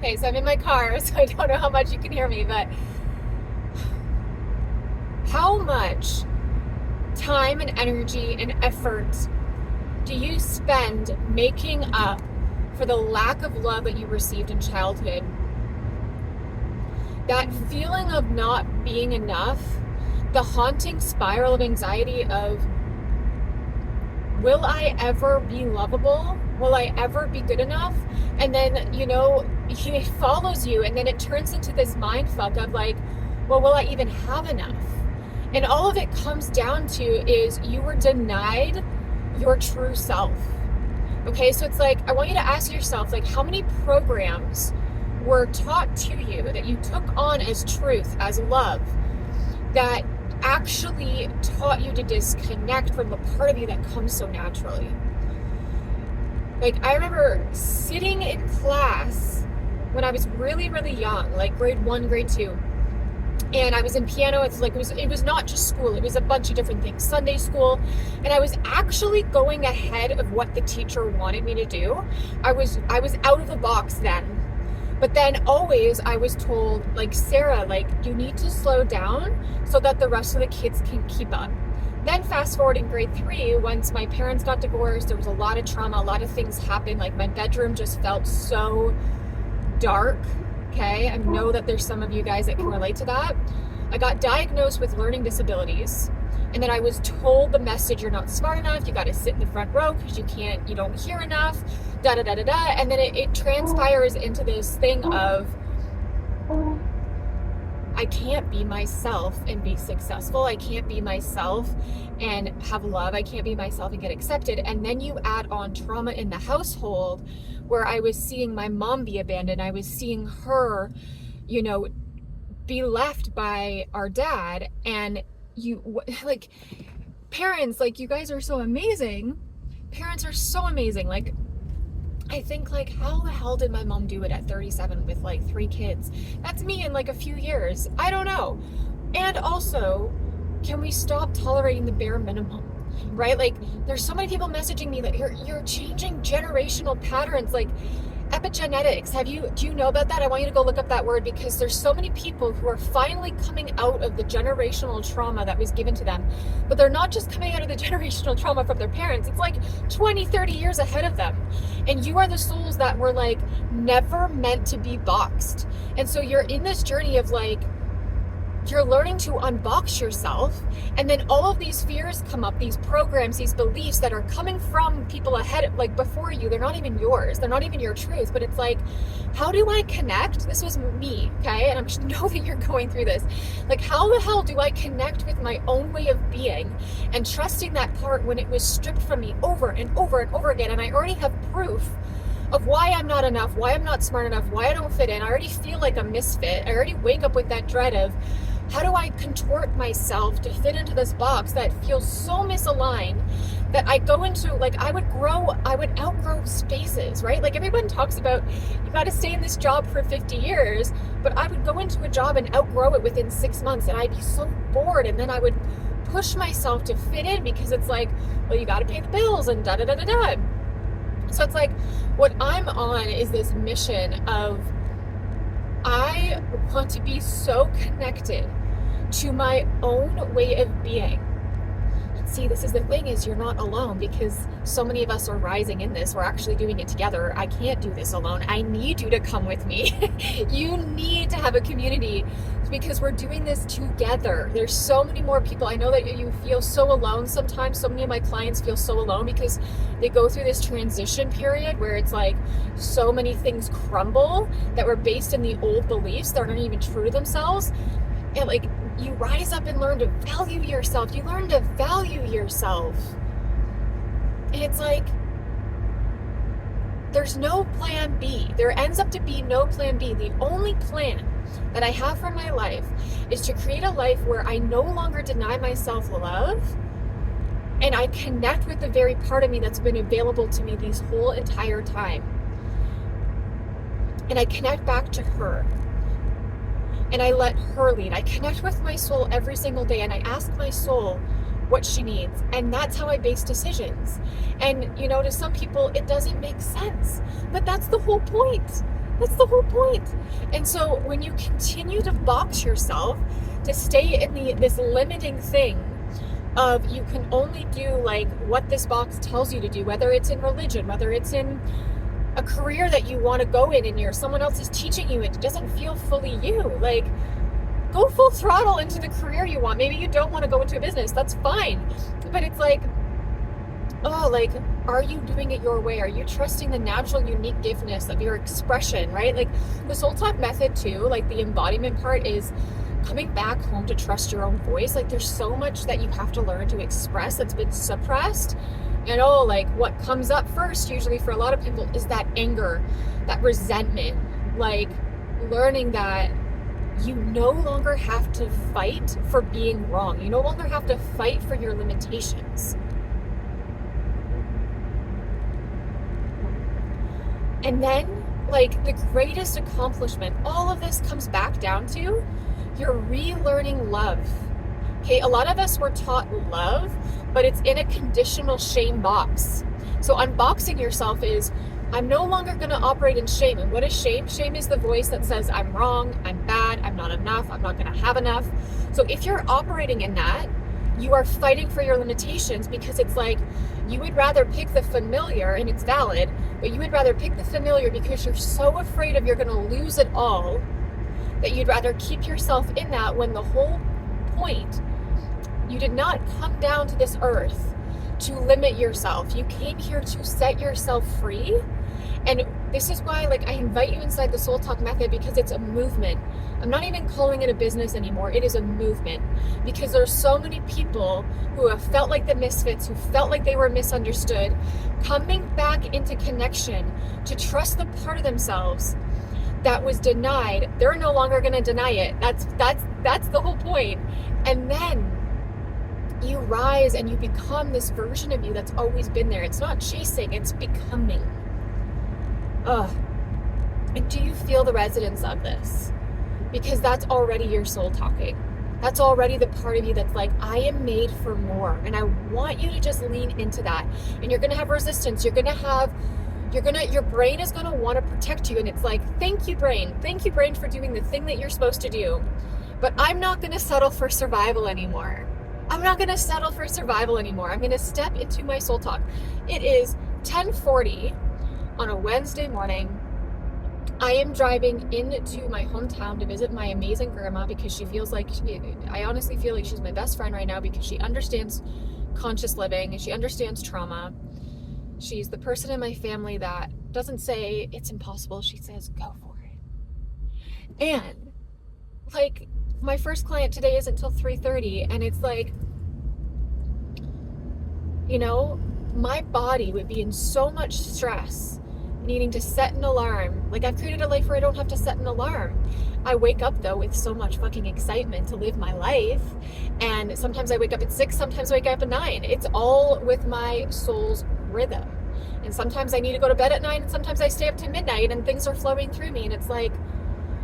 Okay, so I'm in my car, so I don't know how much you can hear me, but how much time and energy and effort do you spend making up for the lack of love that you received in childhood? That feeling of not being enough, the haunting spiral of anxiety of, will I ever be lovable? Will I ever be good enough? And then, it follows you, and then it turns into this mind fuck of like, well, will I even have enough? And all of it comes down to is you were denied your true self. Okay, so it's like, I want you to ask yourself, like, how many programs were taught to you that you took on as truth, as love, that actually taught you to disconnect from the part of you that comes so naturally? Like, I remember sitting in class when I was really, really young, like grade 1, grade 2. And I was in piano. It's like, it was not just school. It was a bunch of different things, Sunday school. And I was actually going ahead of what the teacher wanted me to do. I was out of the box then. But then always I was told, like, Sarah, like, you need to slow down so that the rest of the kids can keep up. Then fast forward in grade 3, once my parents got divorced, there was a lot of trauma, a lot of things happened. Like, my bedroom just felt so dark. Okay, I know that there's some of you guys that can relate to that. I got diagnosed with learning disabilities, and then I was told the message, you're not smart enough, you got to sit in the front row because you don't hear enough, da da da da da. And then it transpires into this thing of, I can't be myself and be successful. I can't be myself and have love. I can't be myself and get accepted. And then you add on trauma in the household, where I was seeing my mom be abandoned. I was seeing her, be left by our dad. And like, parents, like, you guys are so amazing. Parents are so amazing. Like, I think, like, how the hell did my mom do it at 37 with like 3 kids? That's me in like a few years. I don't know. And also, can we stop tolerating the bare minimum? Right? Like, there's so many people messaging me that you're changing generational patterns, like epigenetics. Do you know about that? I want you to go look up that word, because there's so many people who are finally coming out of the generational trauma that was given to them. But they're not just coming out of the generational trauma from their parents. It's like 20, 30 years ahead of them. And you are the souls that were like never meant to be boxed. And so you're in this journey of like, you're learning to unbox yourself, and then all of these fears come up, these programs, these beliefs that are coming from people ahead, like before you. They're not even yours. They're not even your truth. But it's like, how do I connect? This was me, okay? And I know that you're going through this. Like, how the hell do I connect with my own way of being and trusting that part when it was stripped from me over and over and over again? And I already have proof of why I'm not enough, why I'm not smart enough, why I don't fit in. I already feel like a misfit. I already wake up with that dread of, how do I contort myself to fit into this box that feels so misaligned that I go into, like, I would outgrow spaces, right? Like, everyone talks about, you got to stay in this job for 50 years, but I would go into a job and outgrow it within 6 months, and I'd be so bored, and then I would push myself to fit in, because it's like, well, you got to pay the bills and da da da da da. So it's like, what I'm on is this mission of, I want to be so connected to my own way of being. See, this is the thing, is you're not alone, because so many of us are rising in this. We're actually doing it together. I can't do this alone. I need you to come with me. You need to have a community, because we're doing this together. There's so many more people. I know that you feel so alone sometimes. So many of my clients feel so alone because they go through this transition period where it's like so many things crumble that were based in the old beliefs that aren't even true to themselves. And like, you rise up and learn to value yourself. You learn to value yourself. And it's like, there's no plan B. There ends up to be no plan B. The only plan that I have for my life is to create a life where I no longer deny myself love, and I connect with the very part of me that's been available to me this whole entire time. And I connect back to her. And I let her lead. I connect with my soul every single day, and I ask my soul what she needs. And that's how I base decisions. And, to some people, it doesn't make sense. But that's the whole point. That's the whole point. And so when you continue to box yourself, to stay in this limiting thing of you can only do like what this box tells you to do, whether it's in religion, whether it's in a career that you want to go in and someone else is teaching you, it doesn't feel fully you. Like, go full throttle into the career you want. Maybe you don't want to go into a business, that's fine. But it's like, oh, like, are you doing it your way? Are you trusting the natural unique giftness of your expression, right? Like the Soul Talk method too, like the embodiment part is coming back home to trust your own voice. Like there's so much that you have to learn to express that's been suppressed. And like what comes up first usually for a lot of people is that anger, that resentment, like learning that you no longer have to fight for being wrong. You no longer have to fight for your limitations. And then, like, the greatest accomplishment, all of this comes back down to you're relearning love. Okay, a lot of us were taught love, but it's in a conditional shame box. So unboxing yourself is, I'm no longer going to operate in shame. And what is shame? Shame is the voice that says, I'm wrong, I'm bad, I'm not enough, I'm not going to have enough. So if you're operating in that, you are fighting for your limitations, because it's like you would rather pick the familiar, and it's valid, but you would rather pick the familiar because you're so afraid of you're going to lose it all that you'd rather keep yourself in that, when the whole point, you did not come down to this earth to limit yourself. You came here to set yourself free. And this is why, like, I invite you inside the Soul Talk method, because it's a movement. I'm not even calling it a business anymore. It is a movement, because there's so many people who have felt like the misfits, who felt like they were misunderstood, coming back into connection to trust the part of themselves that was denied. They're no longer going to deny it. That's the whole point. And then you rise and you become this version of you that's always been there. It's not chasing, it's becoming. And do you feel the resonance of this? Because that's already your soul talking. That's already the part of you that's like, I am made for more. And I want you to just lean into that. And you're going to have resistance. Your brain is going to want to protect you. And it's like, thank you, brain. Thank you, brain, for doing the thing that you're supposed to do. But I'm not going to settle for survival anymore. I'm not going to settle for survival anymore. I'm going to step into my soul talk. It is 10:40 on a Wednesday morning. I am driving into my hometown to visit my amazing grandma, because she feels like, I honestly feel like she's my best friend right now, because she understands conscious living and she understands trauma. She's the person in my family that doesn't say it's impossible. She says, go for it. And like, my first client today isn't until 3:30, and it's like, you know, my body would be in so much stress needing to set an alarm. Like, I've created a life where I don't have to set an alarm. I wake up though with so much fucking excitement to live my life, and sometimes I wake up at 6, sometimes I wake up at 9. It's all with my soul's rhythm. And sometimes I need to go to bed at 9, and sometimes I stay up to midnight, and things are flowing through me. And it's like,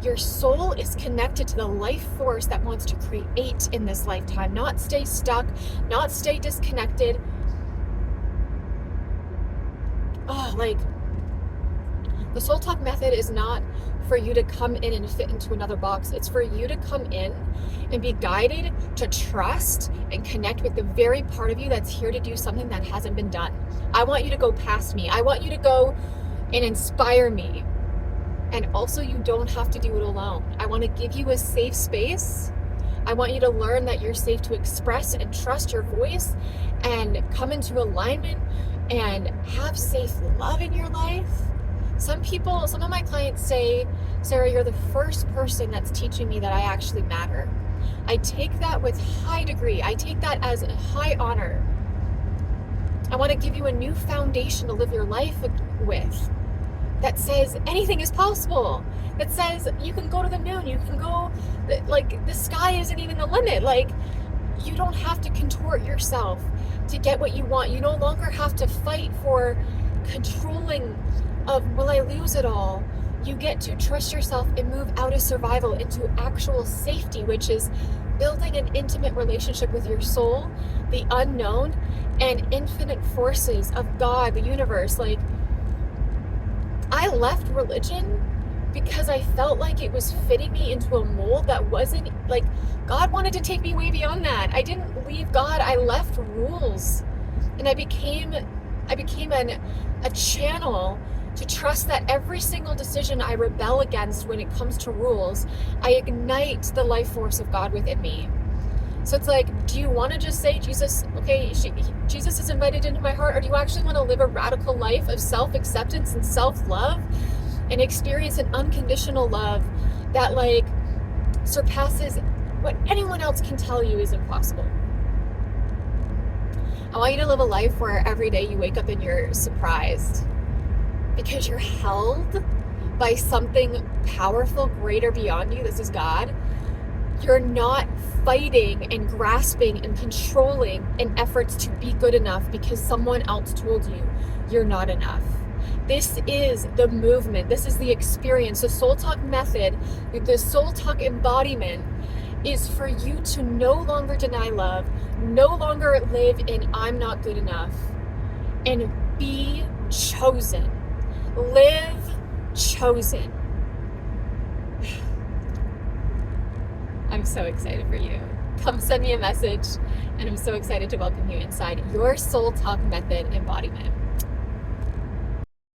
your soul is connected to the life force that wants to create in this lifetime, not stay stuck, not stay disconnected. Like, the Soul Talk method is not for you to come in and fit into another box. It's for you to come in and be guided to trust and connect with the very part of you that's here to do something that hasn't been done. I want you to go past me. I want you to go and inspire me. And also, you don't have to do it alone. I want to give you a safe space. I want you to learn that you're safe to express and trust your voice and come into alignment and have safe love in your life. Some of my clients say, Sarah, you're the first person that's teaching me that I actually matter. I take that with high degree. I take that as a high honor. I want to give you a new foundation to live your life with, that says anything is possible, that says you can go to the moon, you can go, like, the sky isn't even the limit. Like, you don't have to contort yourself to get what you want. You no longer have to fight for controlling of, will I lose it all? You get to trust yourself and move out of survival into actual safety, which is building an intimate relationship with your soul, the unknown, and infinite forces of God, the universe. Like, I left religion because I felt like it was fitting me into a mold that wasn't like, God wanted to take me way beyond that. I didn't leave God, I left rules. And I became a channel to trust that every single decision I rebel against when it comes to rules, I ignite the life force of God within me. So it's like, do you want to just say, Jesus, okay, Jesus is invited into my heart, or do you actually want to live a radical life of self-acceptance and self-love and experience an unconditional love that like surpasses what anyone else can tell you is impossible? I want you to live a life where every day you wake up and you're surprised because you're held by something powerful, greater beyond you. This is God. You're not fighting and grasping and controlling in efforts to be good enough because someone else told you you're not enough. This is the movement. This is the experience. The Soul Talk method, the Soul Talk embodiment is for you to no longer deny love, no longer live in I'm not good enough, and be chosen. Live chosen. I'm so excited for you. Come send me a message, and I'm so excited to welcome you inside your Soul Talk method embodiment.